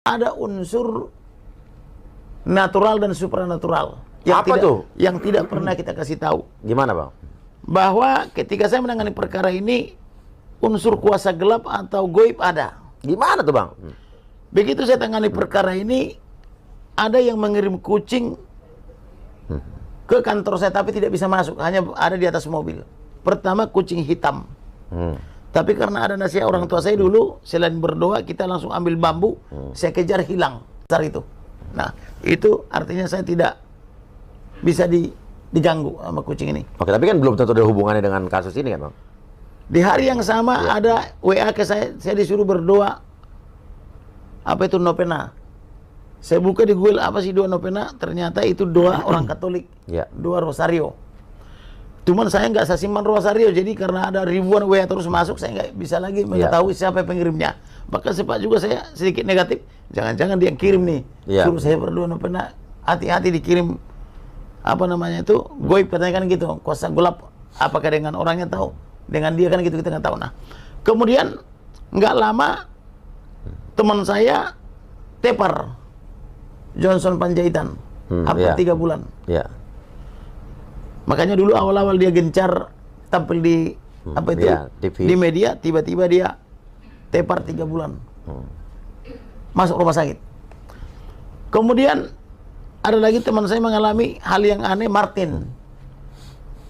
Ada unsur natural dan supranatural yang Apa tidak, tuh? yang tidak pernah kita kasih tahu. Gimana, Bang? Bahwa ketika saya menangani perkara ini, unsur kuasa gelap atau goib ada. Gimana tuh, Bang? Begitu saya tangani perkara ini, ada yang mengirim kucing ke kantor saya tapi tidak bisa masuk, hanya ada di atas mobil. Pertama kucing hitam. Tapi karena ada nasihat orang tua saya dulu, selain berdoa kita langsung ambil bambu, saya kejar hilang besar itu. Nah, itu artinya saya tidak bisa diganggu sama kucing ini. Oke, tapi kan belum tentu ada hubungannya dengan kasus ini kan, Bang? Di hari yang sama ada WA ke saya disuruh berdoa. Apa itu novena? Saya buka di Google apa sih doa novena? Ternyata itu doa orang Katolik. Doa rosario. Cuman saya nggak simpan rosario, jadi karena ada ribuan WA terus masuk, saya nggak bisa lagi mengetahui siapa pengirimnya. Bahkan sempat juga saya sedikit negatif, jangan-jangan dia yang kirim nih, suruh saya berdoa novena, hati-hati dikirim apa namanya itu goib katanya kan gitu, kuasa gelap. Apakah dengan orangnya tahu, dengan dia kan gitu kita nggak tahu. Nah, kemudian nggak lama teman saya tepar Johnson Panjaitan, hampir 3 bulan. Makanya dulu awal-awal dia gencar tampil di apa itu di media, tiba-tiba dia tepar 3 bulan, masuk rumah sakit. Kemudian ada lagi teman saya mengalami hal yang aneh, Martin.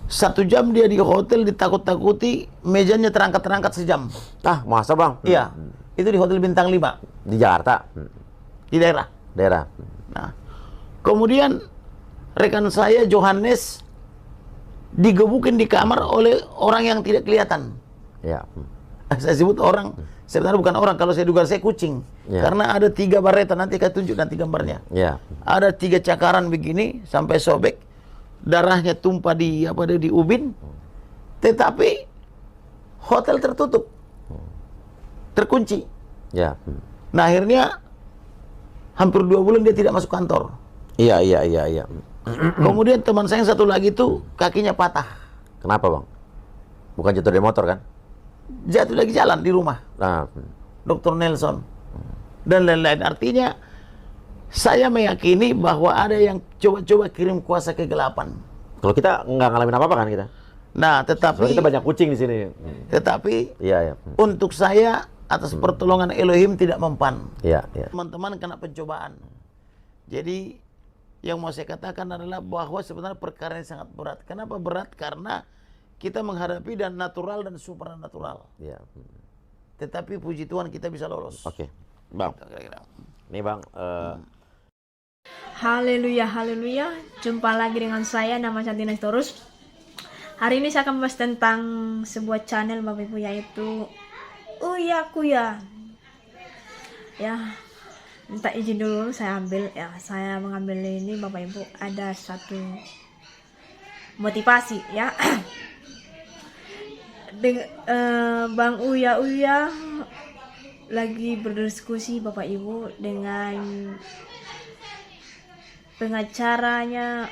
1 jam dia di hotel ditakut-takuti, mejanya terangkat-terangkat sejam. Ah, masa, Bang? Iya, itu di hotel bintang 5 di Jakarta, di daerah. Nah, kemudian rekan saya Johannes digebukin di kamar oleh orang yang tidak kelihatan. Saya sebut orang, sebenarnya bukan orang. Kalau saya duga saya kucing, karena ada 3 bareta, nanti saya tunjuk nanti gambarnya. Ada 3 cakaran begini sampai sobek, darahnya tumpah di ubin, tetapi hotel tertutup, terkunci. Nah, akhirnya hampir 2 bulan dia tidak masuk kantor. Kemudian teman saya yang satu lagi tuh kakinya patah. Kenapa, Bang? Bukan jatuh dari motor kan? Jatuh lagi jalan di rumah. Dr. Nelson dan lain-lain. Artinya saya meyakini bahwa ada yang coba-coba kirim kuasa kegelapan. Kalau kita nggak ngalamin apa-apa kan kita? Nah, tetapi soalnya kita banyak kucing di sini. Tetapi untuk saya atas pertolongan Elohim tidak mempan. Teman-teman kena pencobaan. Jadi yang mau saya katakan adalah bahwa sebenarnya perkara ini sangat berat. Kenapa berat? Karena kita menghadapi dan natural dan supranatural. Tetapi puji Tuhan kita bisa lolos. Bang. Nih, Bang. Haleluya, haleluya. Jumpa lagi dengan saya, nama Santina Storus. Hari ini saya akan membahas tentang sebuah channel Bapak Ibu, yaitu Uya Kuya. Minta izin dulu saya ambil saya mengambil ini Bapak Ibu, ada satu motivasi Bang Uya lagi berdiskusi Bapak Ibu dengan pengacaranya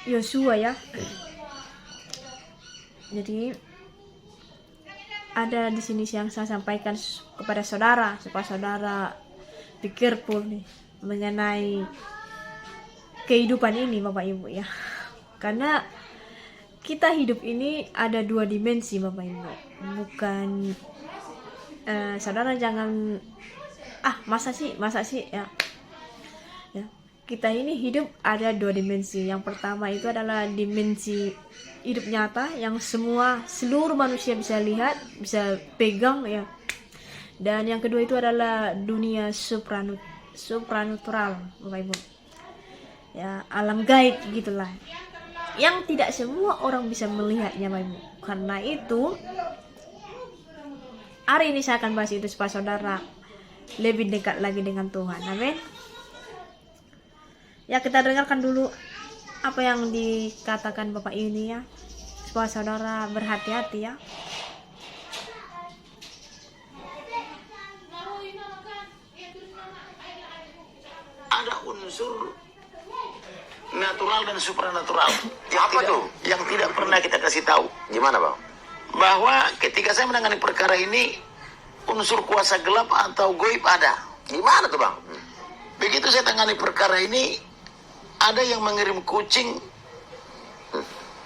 Yosua Jadi ada di sini yang saya sampaikan kepada saudara supaya saudara pikir pun nih mengenai kehidupan ini Bapak Ibu karena kita hidup ini ada 2 dimensi Bapak Ibu, bukan saudara jangan masa sih kita ini hidup ada 2 dimensi. Yang pertama itu adalah dimensi hidup nyata yang seluruh manusia bisa lihat, bisa pegang Dan yang kedua itu adalah dunia supranatural, Bapak Ibu. Alam gaib gitulah. Yang tidak semua orang bisa melihatnya, Bapak Ibu. Karena itu, hari ini saya akan bahas itu supaya saudara lebih dekat lagi dengan Tuhan. Amin. Kita dengarkan dulu apa yang dikatakan Bapak ini supaya saudara berhati-hati Ada unsur natural dan supranatural. Apa tuh? Yang tidak pernah kita kasih tahu. Gimana, Bang? Bahwa ketika saya menangani perkara ini, unsur kuasa gelap atau goib ada. Gimana tuh bang? Begitu saya tangani perkara ini, ada yang mengirim kucing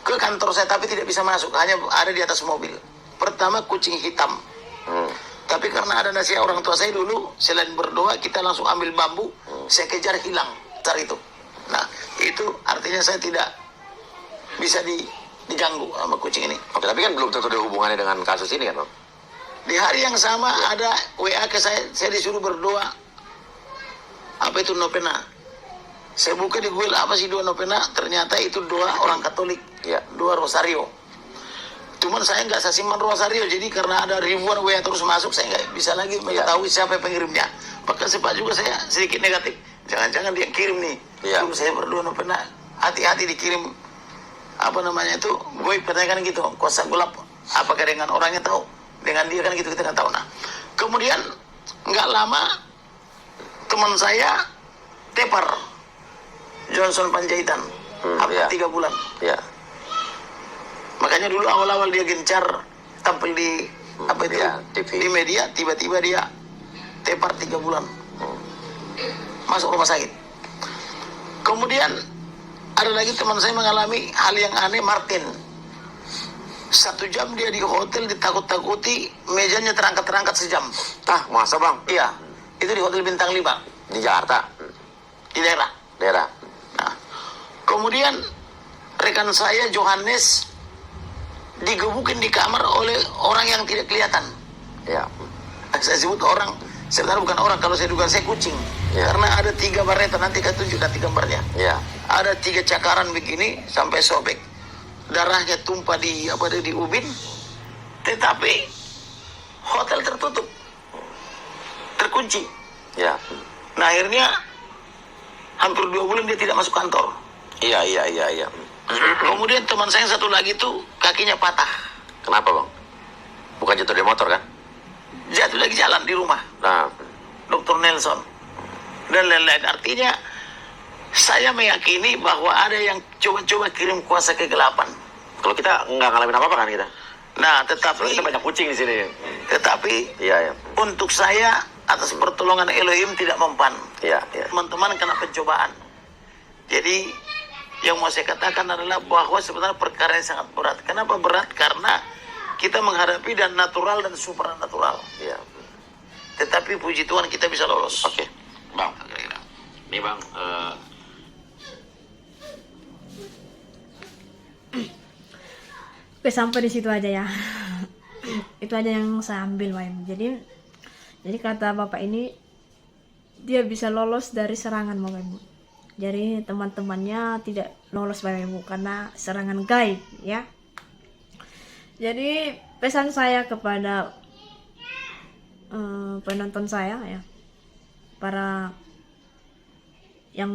ke kantor saya tapi tidak bisa masuk, hanya ada di atas mobil. Pertama kucing hitam. Tapi karena ada nasihat orang tua saya dulu, selain berdoa kita langsung ambil bambu, saya kejar hilang cari itu. Nah itu artinya saya tidak bisa diganggu sama kucing ini. Oke, tapi kan belum tentu ada hubungannya dengan kasus ini kan bang? Di hari yang sama ada WA ke saya disuruh berdoa. Apa itu novena? Saya buka di Google apa sih doa novena, ternyata itu doa orang Katolik, doa rosario. Cuman saya nggak sasiman rosario, jadi karena ada ribuan WA terus masuk, saya nggak bisa lagi mengetahui siapa pengirimnya. Maka sempat juga saya sedikit negatif. Jangan-jangan dia kirim nih. Terus saya berdoa novena, hati-hati dikirim apa namanya itu, gue pertanyakan gitu, kuasa gelap. Apakah dengan orangnya tahu, dengan dia kan gitu kita nggak tahu. Nah, kemudian nggak lama teman saya tepar Johnson Panjaitan, 3 bulan. Makanya dulu awal-awal dia gencar tampil di apa itu TV. Di media, tiba-tiba dia tepar 3 bulan, masuk rumah sakit. Kemudian ada lagi teman saya mengalami hal yang aneh, Martin. 1 jam dia di hotel ditakut-takuti, mejanya terangkat-terangkat sejam. Masa bang? Iya, itu di hotel bintang 5 Di Jakarta? di daerah. Nah, kemudian rekan saya Johannes digebukin di kamar oleh orang yang tidak kelihatan. Saya sebut orang, sebenarnya bukan orang, kalau saya duga saya kucing. Karena ada 3 bareta, nanti saya tunjuk nanti gambarnya. Ada 3 cakaran begini sampai sobek, darahnya tumpah di ubin, tetapi hotel tertutup, terkunci. Nah akhirnya hampir 2 bulan dia tidak masuk kantor. Kemudian teman saya yang satu lagi tuh kakinya patah. Kenapa bang? Bukan jatuh dari motor kan? Jatuh lagi jalan di rumah. Dr. Nelson dan lain-lain. Artinya saya meyakini bahwa ada yang coba-coba kirim kuasa kegelapan. Kalau kita nggak ngalamin apa-apa kan kita? Nah, tetapi kita banyak kucing di sini. Tetapi untuk saya atas pertolongan Elohim tidak mempan. Teman-teman kena pencobaan. Jadi yang mau saya katakan adalah bahwa sebenarnya perkara yang sangat berat. Kenapa berat? Karena kita menghadapi dan natural dan supranatural. Tetapi puji Tuhan kita bisa lolos. Oke, bang. Nih bang, Oke, sampai di situ aja ya. Itu aja yang saya ambil, Wim. Jadi kata Bapak ini dia bisa lolos dari serangan, Bapak Ibu. Jadi teman-temannya tidak lolos, Bapak Ibu, karena serangan gaib ya. Jadi pesan saya kepada penonton saya ya, para yang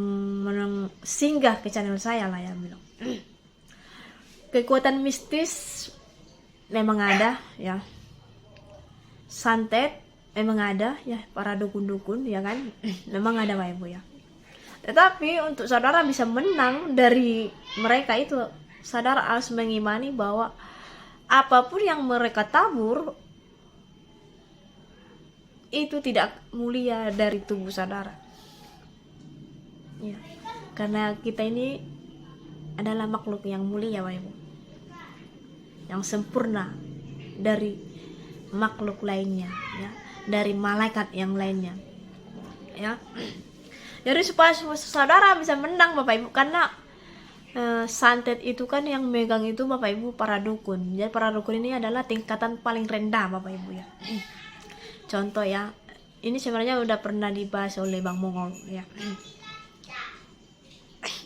singgah ke channel saya lah ya, bilang kekuatan mistis memang ada ya, santet memang ada ya, para dukun-dukun ya kan, memang ada Bapak Ibu ya. Tetapi untuk saudara bisa menang dari mereka itu, saudara harus mengimani bahwa apapun yang mereka tabur itu tidak mulia dari tubuh saudara. Ya, karena kita ini adalah makhluk yang mulia, Bapak Ibu, yang sempurna dari makhluk lainnya, ya, dari malaikat yang lainnya, ya. Jadi supaya saudara bisa menang, Bapak Ibu, karena santet itu kan yang megang itu Bapak Ibu para dukun. Jadi para dukun ini adalah tingkatan paling rendah, Bapak Ibu ya. Contoh ya, ini sebenarnya udah pernah dibahas oleh Bang Mongol ya.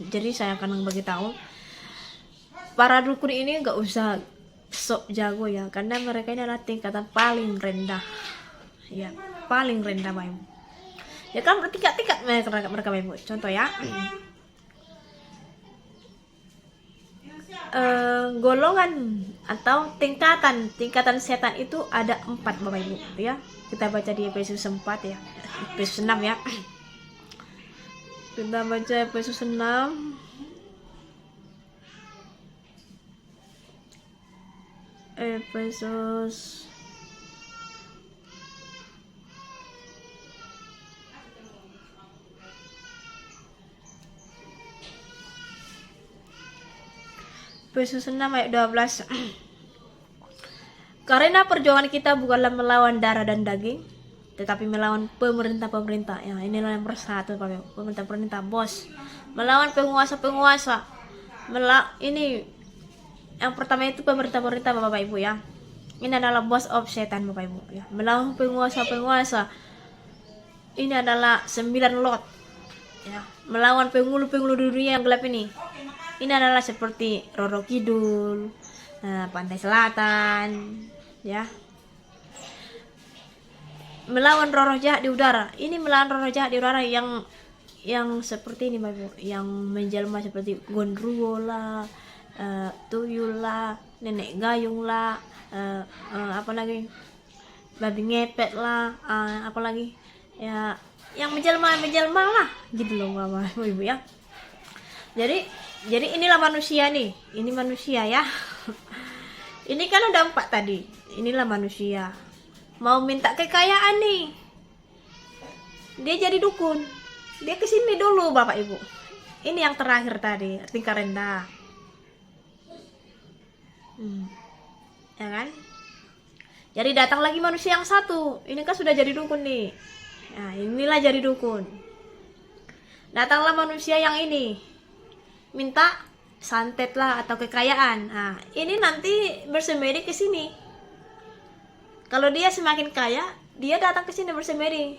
Jadi saya akan beritahu, para dukun ini nggak usah sok jago ya, karena mereka ini adalah tingkatan paling rendah, ya, paling rendah, Bapak Ibu. Ya kan bertingkat-tingkat mereka, Ibu. Contoh ya, golongan atau tingkatan setan itu ada 4, Bapak Ibu ya. Kita baca di Efesus 4 ya, Efesus 6 ya. Kita baca Efesus 6 Efesus Efesus 6 ayat 12. Karena perjuangan kita bukanlah melawan darah dan daging, tetapi melawan pemerintah-pemerintah. Ya, inilah yang bersatu, pemerintah-pemerintah, bos. Melawan penguasa-penguasa. Ini yang pertama itu pemerintah-pemerintah, Bapak Ibu ya. Ini adalah boss of setan, Bapak Ibu ya. Melawan penguasa-penguasa. Ini adalah 9 lot. Ya, melawan penghulu-penghulu dunia yang gelap ini. Ini adalah seperti Roro Kidul, Pantai Selatan, ya. Melawan roh jahat di udara. Ini melawan roh jahat di udara yang seperti ini, Bapak Ibu, yang menjelma seperti gondruwo lah, tuyul lah, nenek gayung lah, apa lagi, babi ngepet lah, apa lagi, ya, yang menjelma lah, gitu loh, Bapak Ibu ya. Jadi inilah manusia nih, ini manusia ya. Ini kan ada 4 tadi. Inilah manusia. Mau minta kekayaan nih. Dia jadi dukun. Dia kesini dulu, Bapak Ibu. Ini yang terakhir tadi, tingkat rendah. Ya kan? Jadi datang lagi manusia yang satu. Ini kan sudah jadi dukun nih. Nah, inilah jadi dukun. Datanglah manusia yang ini. Minta santet lah atau kekayaan. Nah, ini nanti bersemedi ke sini. Kalau dia semakin kaya, dia datang ke sini bersemedi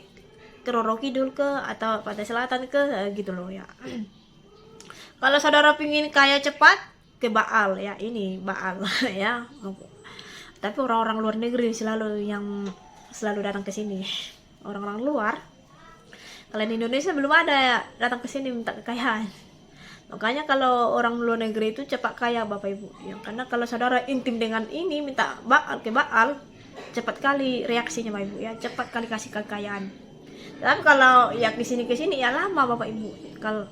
ke Roro Kidul ke atau Pantai Selatan ke, gitu loh ya. Kalau saudara pingin kaya cepat, ke Baal ya, ini Baal ya. Tapi orang-orang luar negeri selalu datang ke sini. Orang-orang luar. Kalau di Indonesia belum ada ya datang ke sini minta kekayaan. Makanya kalau orang luar negeri itu cepat kaya, Bapak Ibu ya. Karena kalau saudara intim dengan ini minta ke Baal, cepat kali reaksinya, Bapak Ibu ya. Cepat kali kasih kekayaan. Tapi kalau ya ke sini ya lama, Bapak Ibu. Kalau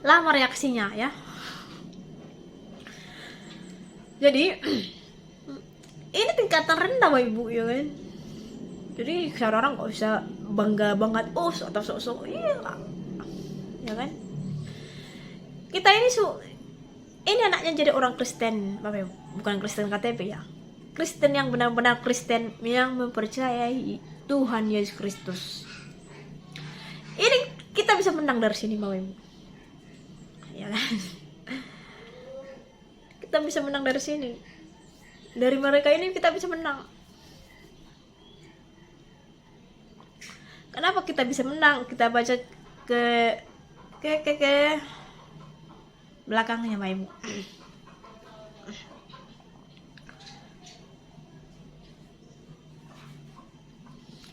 lama reaksinya ya. Jadi ini tingkatan rendah, Bapak Ibu ya kan. Jadi saudara nggak usah bangga banget atau sok-sok, iya, ya kan. Kita ini anaknya jadi orang Kristen, Bapak Ibu. Bukan Kristen KTP ya. Kristen yang benar-benar Kristen yang mempercayai Tuhan Yesus Kristus. Ini kita bisa menang dari sini, Bapak Ibu. Ya kan? Kita bisa menang dari sini. Dari mereka ini kita bisa menang. Kenapa kita bisa menang? Kita baca ke belakangnya, Bapak Ibu.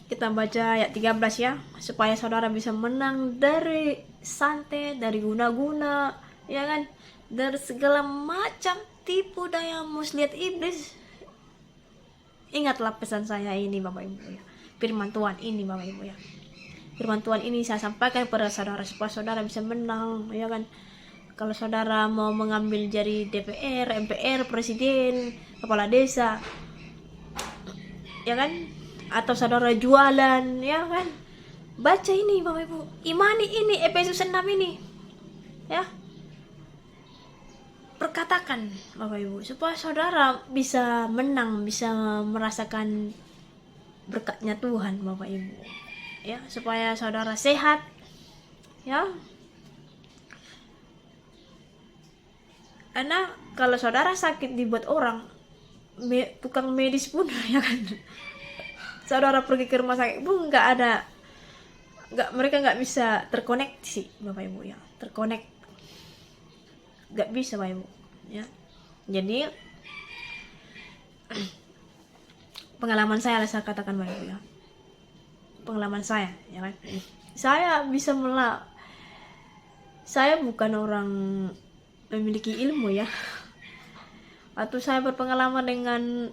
Kita baca ayat 13 ya, supaya saudara bisa menang dari santet, dari guna-guna, ya kan, dari segala macam tipu daya muslihat iblis. Ingatlah pesan saya ini, Bapak Ibu ya. Firman Tuhan ini, Bapak Ibu ya. Firman Tuhan ini saya sampaikan kepada saudara supaya saudara bisa menang, ya kan. Kalau saudara mau mengambil jadi DPR, MPR, presiden, kepala desa, ya kan, atau saudara jualan, ya kan, baca ini, Bapak Ibu, imani ini Efesus 6 ini, ya, perkatakan, Bapak Ibu, supaya saudara bisa menang, bisa merasakan berkatnya Tuhan, Bapak Ibu, ya, supaya saudara sehat, ya. Karena kalau saudara sakit dibuat orang, tukang medis pun ya kan, saudara pergi ke rumah sakit pun mereka nggak bisa terkoneksi, Bapak Ibu ya, nggak bisa, Bapak Ibu ya. Jadi pengalaman saya lah saya katakan, Bapak Ibu ya, pengalaman saya ya kan, saya bisa saya bukan orang memiliki ilmu ya, atau saya berpengalaman dengan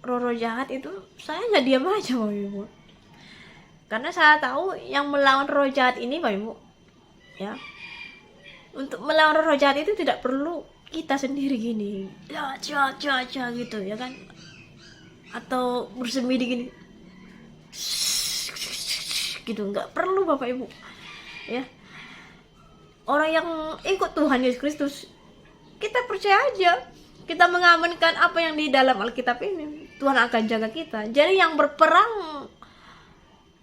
roh jahat itu, saya nggak diam aja, Bapak Ibu, karena saya tahu yang melawan roh jahat ini, Bapak Ibu ya. Untuk melawan roh jahat itu tidak perlu kita sendiri gini ya gitu ya kan, atau bersemedi gini gitu, nggak perlu, Bapak Ibu ya. Orang yang ikut Tuhan Yesus Kristus kita percaya aja, kita mengamankan apa yang di dalam Alkitab ini, Tuhan akan jaga kita. Jadi yang berperang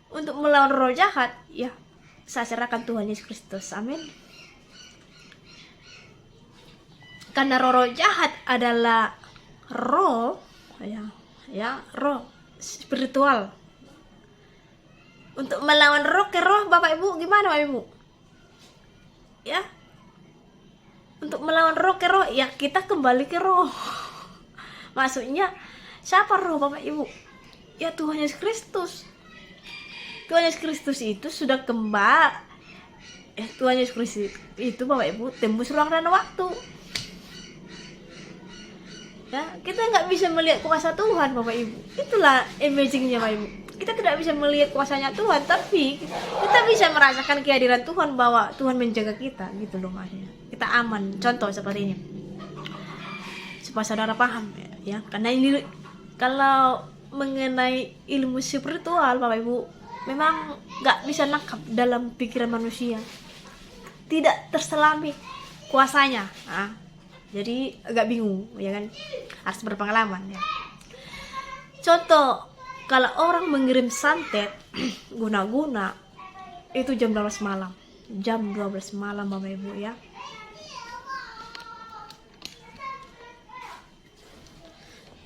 untuk melawan roh jahat, ya saya serahkan Tuhan Yesus Kristus. Amin. Karena roh jahat adalah roh, roh spiritual. Untuk melawan roh ke roh, Bapak Ibu, gimana Bapak Ibu? Ya, untuk melawan roh ke roh, ya kita kembali ke roh. Maksudnya siapa roh Bapak Ibu? Ya Tuhan Yesus Kristus. Tuhan Yesus Kristus itu sudah kembali. Tuhan Yesus Kristus itu Bapak Ibu tembus ruang dan waktu. Ya, kita nggak bisa melihat kuasa Tuhan Bapak Ibu. Itulah amazingnya Bapak Ibu. Kita tidak bisa melihat kuasanya Tuhan, tapi kita bisa merasakan kehadiran Tuhan, bahwa Tuhan menjaga kita, gitu loh maksudnya. Kita aman. Contoh seperti ini, supaya saudara paham ya. Karena ini kalau mengenai ilmu spiritual Bapak Ibu, memang nggak bisa nangkap dalam pikiran manusia, tidak terselami kuasanya. Jadi agak bingung ya kan, harus berpengalaman ya. Contoh, kalau orang mengirim santet guna-guna itu jam 12 malam. Jam 12 malam Bapak Ibu ya.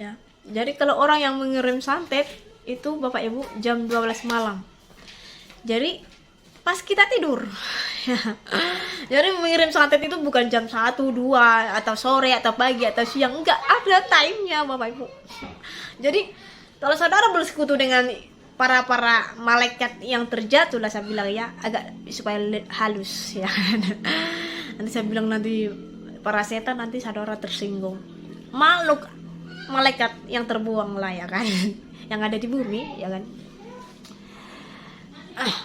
Ya. Jadi kalau orang yang mengirim santet itu Bapak Ibu jam 12 malam. Jadi pas kita tidur. Jadi mengirim santet itu bukan jam 1, 2 atau sore atau pagi atau siang, enggak, ada time-nya Bapak Ibu. Jadi kalau saudara bersekutu dengan para malaikat yang terjatuh lah, saya bilang ya, agak supaya halus ya. Nanti saya bilang nanti para setan, nanti saudara tersinggung. Makhluk malaikat yang terbuang lah ya kan, yang ada di bumi ya kan.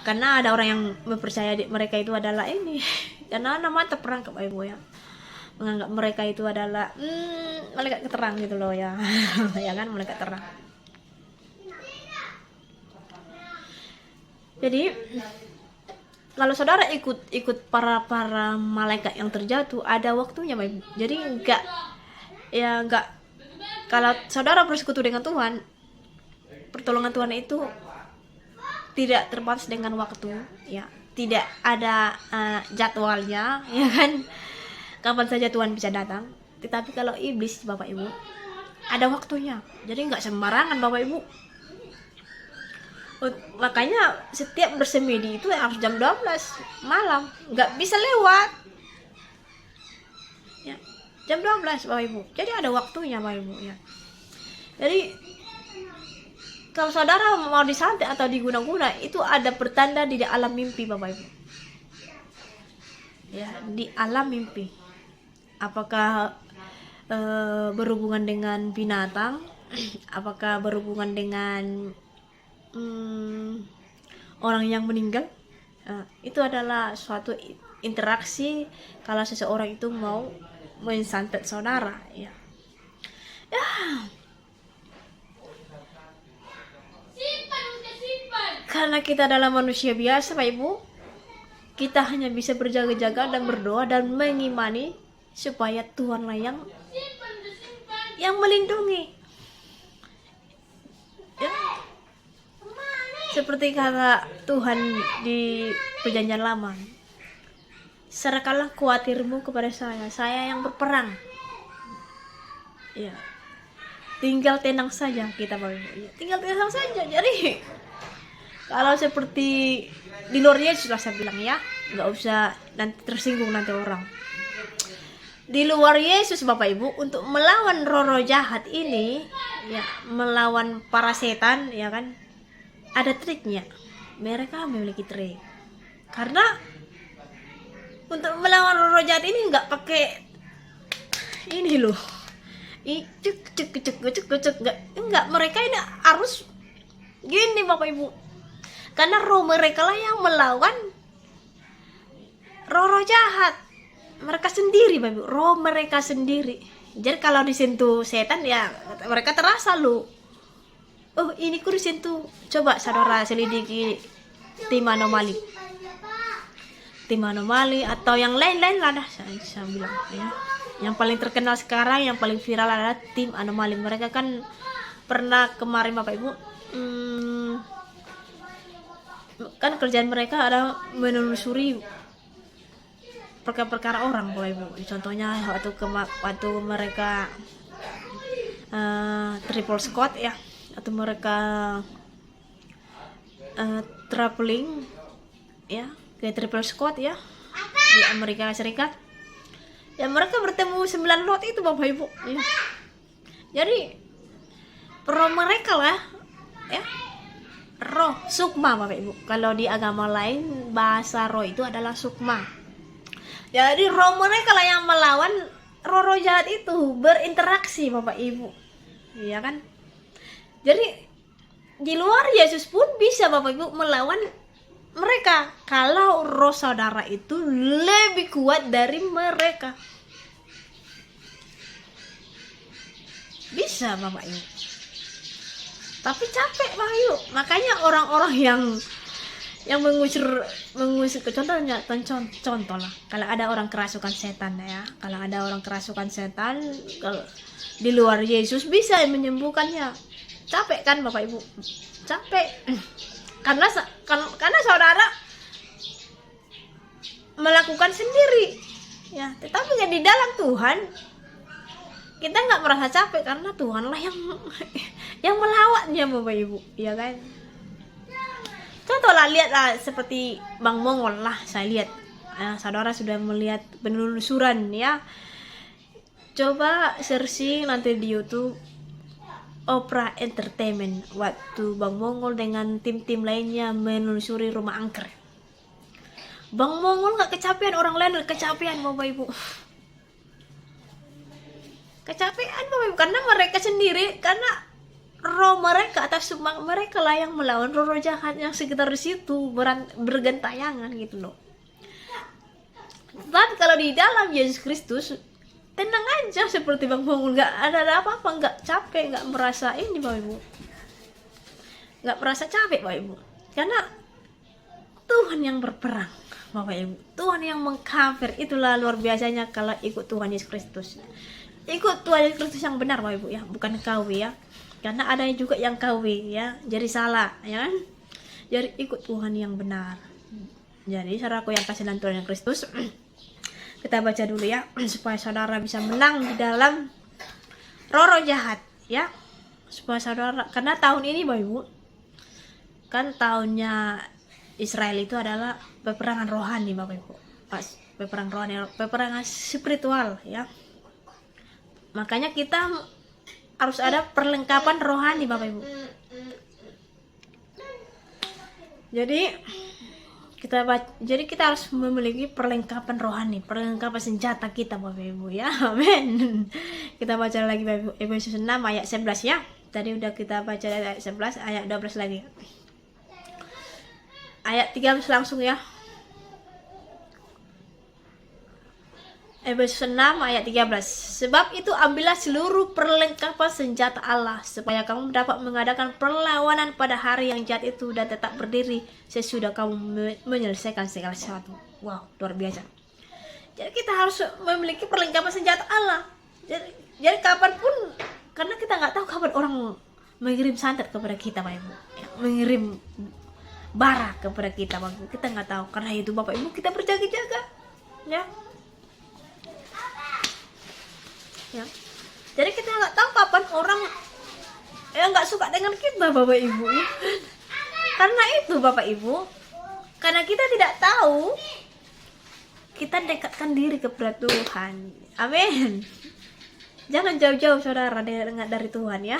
Karena ada orang yang mempercaya mereka itu adalah ini, karena nama terperangkap Bapak Ibu ya, menganggap mereka itu adalah malaikat terang gitu loh ya. Ya kan, malaikat terang. Jadi kalau saudara ikut para malaikat yang terjatuh, ada waktunya Bapak Ibu. Jadi enggak kalau saudara bersekutu dengan Tuhan, pertolongan Tuhan itu tidak terbatas dengan waktu ya, tidak ada jadwalnya ya kan, kapan saja Tuhan bisa datang. Tetapi kalau iblis Bapak Ibu ada waktunya, jadi nggak sembarangan Bapak Ibu. Makanya setiap bersemedi itu harus jam 12 malam, nggak bisa lewat ya, jam 12 Bapak Ibu. Jadi ada waktunya Bapak Ibu ya. Jadi kalau saudara mau disantet atau diguna-guna, itu ada pertanda di alam mimpi Bapak Ibu ya, di alam mimpi. Apakah berhubungan dengan binatang, apakah berhubungan dengan orang yang meninggal, itu adalah suatu interaksi kalau seseorang itu mau mensantet saudara ya. Karena kita adalah manusia biasa Pak Ibu, kita hanya bisa berjaga-jaga dan berdoa dan mengimani supaya Tuhanlah yang melindungi ya. Seperti kata Tuhan di Perjanjian Lama, serahkanlah khawatirmu kepada saya yang berperang ya. Tinggal tenang saja kita Bapak Ibu ya, tinggal tenang saja. Jadi kalau seperti di luar Yesus lah saya bilang ya, nggak usah nanti tersinggung nanti orang. Di luar Yesus Bapak Ibu, untuk melawan roh-roh jahat ini ya, melawan para setan ya kan, ada triknya. Mereka memiliki trik. Karena untuk melawan roh-roh jahat ini nggak pakai ini loh, cek enggak, mereka ini harus gini Bapak Ibu. Karena roh mereka lah yang melawan roh-roh jahat. Mereka sendiri Bapak Ibu, roh mereka sendiri. Jadi kalau disentuh setan ya mereka terasa loh, oh ini ku disentuh. Coba saudara selidiki tim anomali atau yang lain-lain lah dah, saya bilang ya. Yang paling terkenal sekarang, yang paling viral adalah tim anomali. Mereka kan pernah kemarin Bapak Ibu, kan kerjaan mereka adalah menelusuri perkara-perkara orang Bapak Ibu. Contohnya waktu mereka triple squad ya, atau mereka traveling ya, kayak triple squad ya di Amerika Serikat. Ya mereka bertemu 9 lot itu Bapak Ibu ya. Jadi roh mereka lah ya, roh sukma Bapak Ibu. Kalau di agama lain bahasa roh itu adalah sukma. Jadi roh mereka lah yang melawan roh-roh jahat itu, berinteraksi Bapak Ibu. Iya kan? Jadi di luar Yesus pun bisa Bapak Ibu melawan mereka kalau roh saudara itu lebih kuat dari mereka. Bisa Bapak Ibu. Tapi capek Bapak Ibu. Makanya orang-orang yang mengusir contohnya contoh lah. Kalau ada orang kerasukan setan ya, kalau ada orang kerasukan setan, kalau di luar Yesus bisa menyembuhkannya. Capek kan Bapak Ibu? Capek. Karena saudara melakukan sendiri ya, tetapi di dalam Tuhan kita nggak merasa capek karena Tuhanlah yang melawannya Bapak Ibu, ya kan? Contohlah, lihatlah seperti Bang Mongol lah, saya lihat saudara sudah melihat penelusuran ya. Coba searching nanti di YouTube Opera Entertainment waktu Bang Mongol dengan tim-tim lainnya menelusuri rumah angker. Bang Mongol nggak kecapean, orang lain kecapean Bapak Ibu. Kecapean Bapak Ibu karena mereka sendiri, karena roh mereka atau sukma mereka lah yang melawan roh-roh jahat yang sekitar di situ bergentayangan gitu loh. Tapi kalau di dalam Yesus Kristus tenang aja seperti Bang Mongol, nggak ada apa-apa, nggak capek, nggak merasa ini Bapak Ibu, nggak merasa capek Bapak Ibu, karena Tuhan yang berperang Bapak Ibu, Tuhan yang mengcover. Itulah luar biasanya kalau ikut Tuhan Yesus Kristus, ikut Tuhan Yesus Kristus yang benar Bapak Ibu ya, bukan KW ya, karena ada juga yang KW ya, jadi salah ya kan. Jadi ikut Tuhan yang benar. Jadi saudaraku yang kasih dalam Tuhan Yesus Kristus, kita baca dulu ya supaya saudara bisa menang di dalam roh-roh jahat ya, supaya saudara, karena tahun ini Bapak Ibu kan tahunnya Israel itu adalah peperangan rohani Bapak Ibu, peperangan rohani, peperangan spiritual ya. Makanya kita harus ada perlengkapan rohani Bapak Ibu. Jadi kita harus memiliki perlengkapan rohani, perlengkapan senjata kita Bapak Ibu ya. Amin. Kita baca lagi Bapak Ibu, Efesus 6 ayat 11 ya. Tadi udah kita baca ayat 11, ayat 12 lagi. Ayat 13 langsung ya. Efesus 6 ayat 13. Sebab itu ambillah seluruh perlengkapan senjata Allah, supaya kamu dapat mengadakan perlawanan pada hari yang jahat itu dan tetap berdiri sesudah kamu menyelesaikan segala sesuatu. Wow, luar biasa. Jadi kita harus memiliki perlengkapan senjata Allah. Jadi kapanpun, karena kita nggak tahu kapan orang mengirim santet kepada kita Bapak Ibu, ya, mengirim bara kepada kita Bapak Ibu. Kita nggak tahu. Karena itu Bapak Ibu kita berjaga-jaga ya. Ya. Jadi kita nggak tahu kapan orang yang nggak suka dengan kita Bapak Ibu ya. Karena itu Bapak Ibu, karena kita tidak tahu, kita dekatkan diri kepada Tuhan. Amin. Jangan jauh-jauh saudara dari Tuhan ya.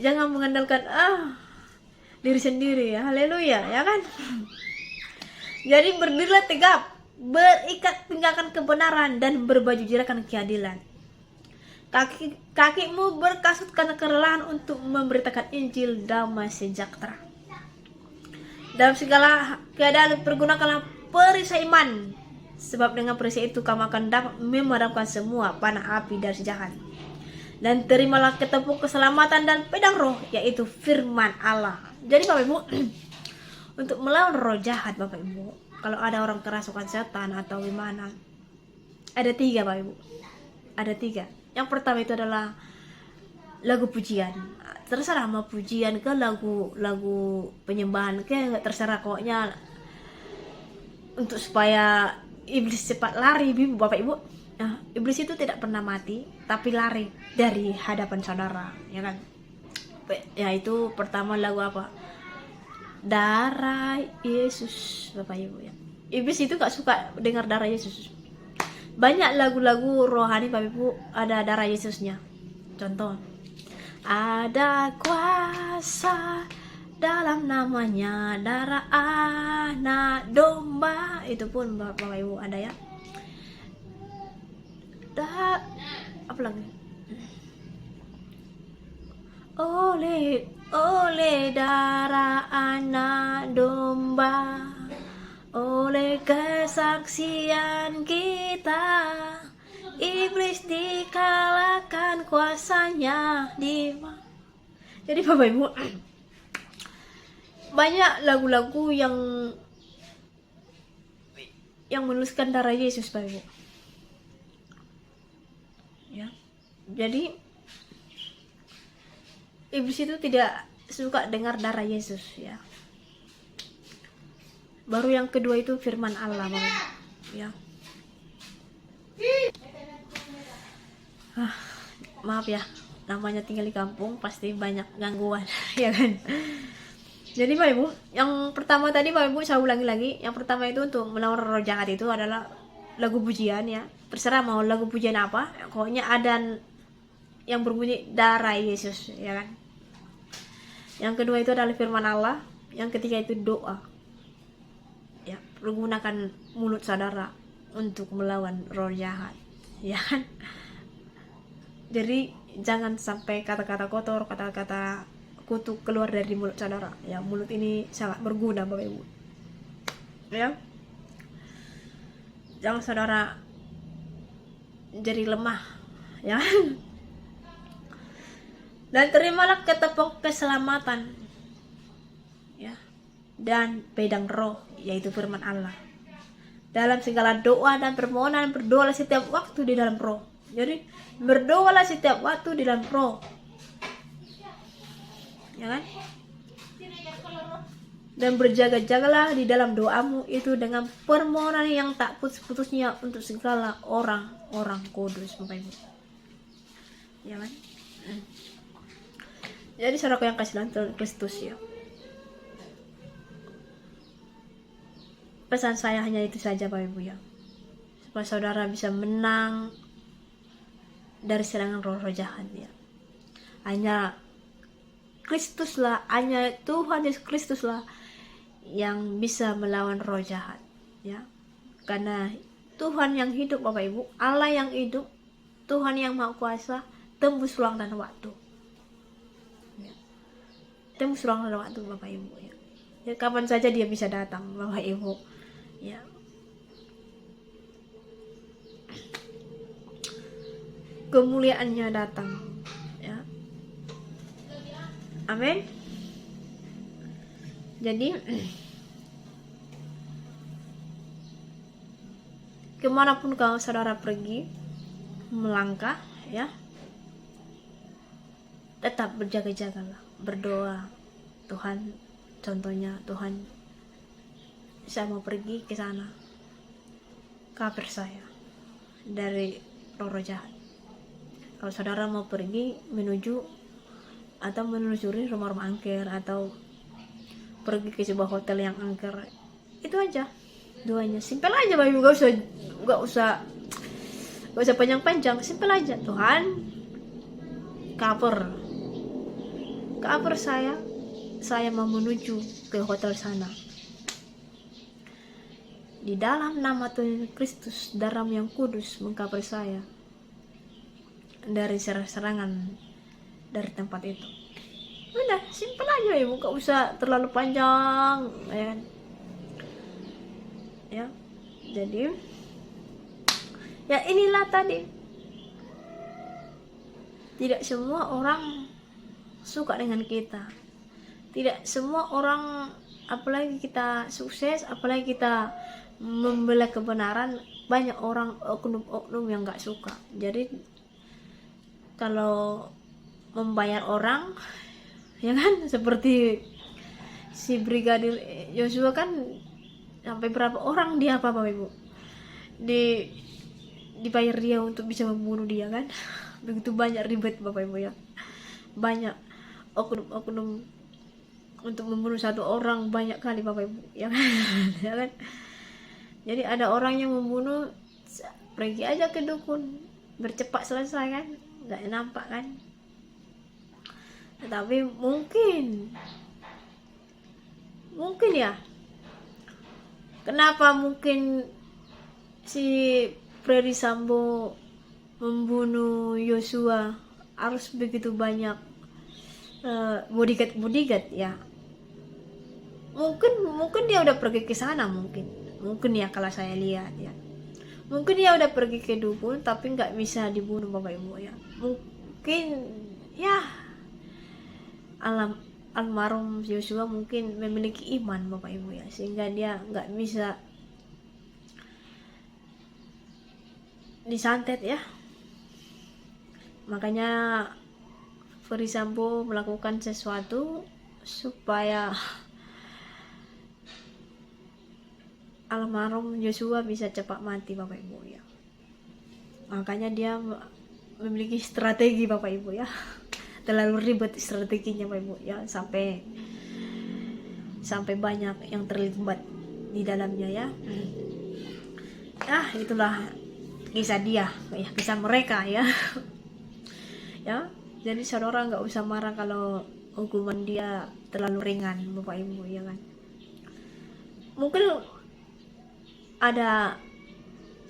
Jangan mengandalkan diri sendiri ya. Haleluya ya kan. Jadi berdirilah tegap, berikat pinggakan kebenaran dan berbaju jirakan keadilan. Kakimu berkasut karena kerelaan untuk memberitakan Injil damai sejahtera. Dalam segala keadaan pergunakanlah perisai iman, sebab dengan perisai itu kamu akan dapat memadamkan semua panah api dari si jahat. Dan terimalah ketepuk keselamatan dan pedang roh, yaitu firman Allah. Jadi Bapak Ibu, untuk melawan roh jahat Bapak Ibu, kalau ada orang kerasukan setan atau gimana, ada 3 Bapak Ibu, ada 3. Yang pertama itu adalah lagu pujian, terserah mau pujian ke lagu penyembahan ke, terserah, pokoknya untuk supaya iblis cepat lari Bapak Ibu. Nah, iblis itu tidak pernah mati tapi lari dari hadapan saudara, ya kan. Yaitu pertama lagu apa, darah Yesus Bapak Ibu ya. Iblis itu gak suka dengar darah Yesus. Banyak lagu-lagu rohani Bapak Ibu ada darah Yesusnya. Contoh, ada kuasa dalam namanya, darah anak domba. Itu pun Bapak Ibu ada ya. Apa lagi? Oleh darah anak domba, oleh kesaksian kita, iblis dikalahkan, kuasanya Jadi Bapak Ibu, banyak lagu-lagu yang menuliskan darah Yesus Bapak Ibu. Ya. Jadi iblis itu tidak suka dengar darah Yesus ya. Baru yang kedua itu firman Allah Bapak Ibu, ya. Maaf ya, namanya tinggal di kampung pasti banyak gangguan ya kan. Jadi Bapak Ibu, yang pertama tadi Bapak Ibu saya ulangi lagi, yang pertama itu untuk melawan roh jahat itu adalah lagu pujian ya. Terserah mau lagu pujian apa, pokoknya ada yang berbunyi darah Yesus ya kan. Yang kedua itu adalah firman Allah, yang ketiga itu doa. Ya, menggunakan mulut saudara untuk melawan roh jahat ya kan. Jadi jangan sampai kata-kata kotor, kata-kata kutuk keluar dari mulut saudara ya. Mulut ini sangat berguna Bapak Ibu ya. Jangan saudara jadi lemah ya. Dan terimalah ketepok keselamatan ya, dan pedang roh, yaitu firman Allah. Dalam segala doa dan permohonan berdoalah setiap waktu di dalam roh. Jadi berdoalah setiap waktu di dalam roh, ya kan? Dan berjaga-jagalah di dalam doamu itu dengan permohonan yang tak putus-putusnya untuk segala orang-orang kudus Bapak Ibu, ya kan? Jadi saudaraku yang kasih dalam Tuhan Kristus ya, pesan saya hanya itu saja Bapak Ibu ya, supaya saudara bisa menang dari serangan roh-roh jahat ya. Hanya Kristuslah, hanya Tuhan Yesus Kristuslah yang bisa melawan roh jahat ya. Karena Tuhan yang hidup Bapak Ibu, Allah yang hidup, Tuhan yang Maha Kuasa, tembus ruang dan waktu ya. Tembus ruang dan waktu Bapak Ibu ya. Ya, kapan saja dia bisa datang Bapak Ibu ya. Kemuliaannya datang ya. Amin. Jadi kemanapun kau saudara pergi melangkah ya, tetap berjaga-jagalah, berdoa. Tuhan, contohnya Tuhan, saya mau pergi ke sana, cover saya dari roh jahat. Kalau saudara mau pergi menuju atau menelusuri rumah-rumah angker atau pergi ke sebuah hotel yang angker, itu aja doanya, simpel aja Bapak Ibu, gak usah panjang-panjang, simpel aja. Tuhan, cover saya mau menuju ke hotel sana. Di dalam nama Tuhan Kristus, darah-Mu yang kudus mengcover saya dari serangan dari tempat itu. Udah, simpel aja Ibu, gak usah terlalu panjang ya kan. Ya. Jadi ya inilah tadi, tidak semua orang suka dengan kita. Tidak semua orang, apalagi kita sukses, apalagi kita membela kebenaran, banyak orang oknum-oknum yang nggak suka. Jadi kalau membayar orang, ya kan, seperti si Brigadir Yosua kan, sampai berapa orang dia Bapak Ibu dibayar dia untuk bisa membunuh dia kan. Begitu banyak ribet Bapak Ibu ya, banyak oknum-oknum untuk membunuh satu orang, banyak kali Bapak Ibu ya kan. Ya kan, jadi ada orang yang membunuh, pergi aja ke dukun, bercepat selesai kan, nggak nampak kan. Tetapi mungkin ya, kenapa mungkin si Freddy Sambo membunuh Yosua harus begitu banyak bodyguard ya? Mungkin dia udah pergi ke sana, mungkin ya, kalau saya lihat ya, mungkin dia udah pergi ke dukun tapi nggak bisa dibunuh Bapak Ibu ya. Mungkin ya almarhum Yosua mungkin memiliki iman Bapak Ibu ya, sehingga dia nggak bisa disantet ya. Makanya Ferdy Sambo melakukan sesuatu supaya almarhum Yosua bisa cepat mati Bapak Ibu ya. Makanya dia memiliki strategi Bapak Ibu ya. Terlalu ribet strateginya Bapak Ibu ya, sampai banyak yang terlibat di dalamnya ya. Itulah kisah dia ya, kisah mereka ya. Ya, jadi saudara nggak usah marah kalau hukuman dia terlalu ringan Bapak Ibu ya kan. Mungkin ada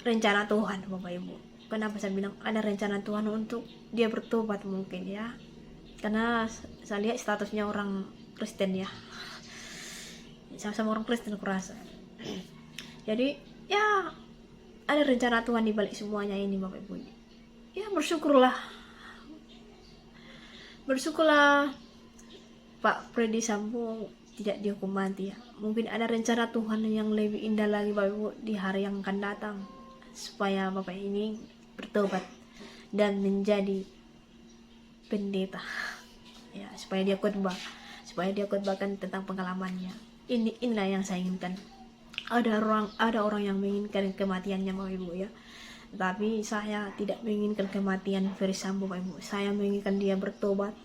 rencana Tuhan Bapak Ibu. Kenapa saya bilang ada rencana Tuhan untuk dia bertobat mungkin ya, karena saya lihat statusnya orang Kristen ya, sama-sama orang Kristen kurasa. Jadi ya ada rencana Tuhan di balik semuanya ini Bapak Ibu ya. Bersyukurlah Pak Freddy Sambo tidak dihukum mati ya. Mungkin ada rencana Tuhan yang lebih indah lagi Bapak Ibu di hari yang akan datang, supaya Bapak ini bertobat dan menjadi pendeta ya, supaya dia khotbahkan tentang pengalamannya. Inilah yang saya inginkan. Ada orang yang menginginkan kematiannya Bapak Ibu ya, tapi saya tidak menginginkan kematian Ferdy Sambo Bapak Ibu. Saya menginginkan dia bertobat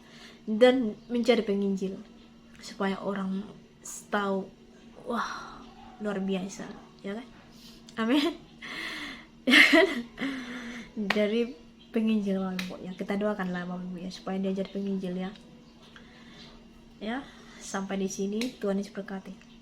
dan menjadi penginjil, supaya orang tahu, wah luar biasa ya kan. Amin. Dari penginjil Bapak Ibu ya, kita doakanlah Bapak Ibu ya, supaya dia jadi penginjil ya. Ya, sampai di sini, Tuhan Yesus berkati.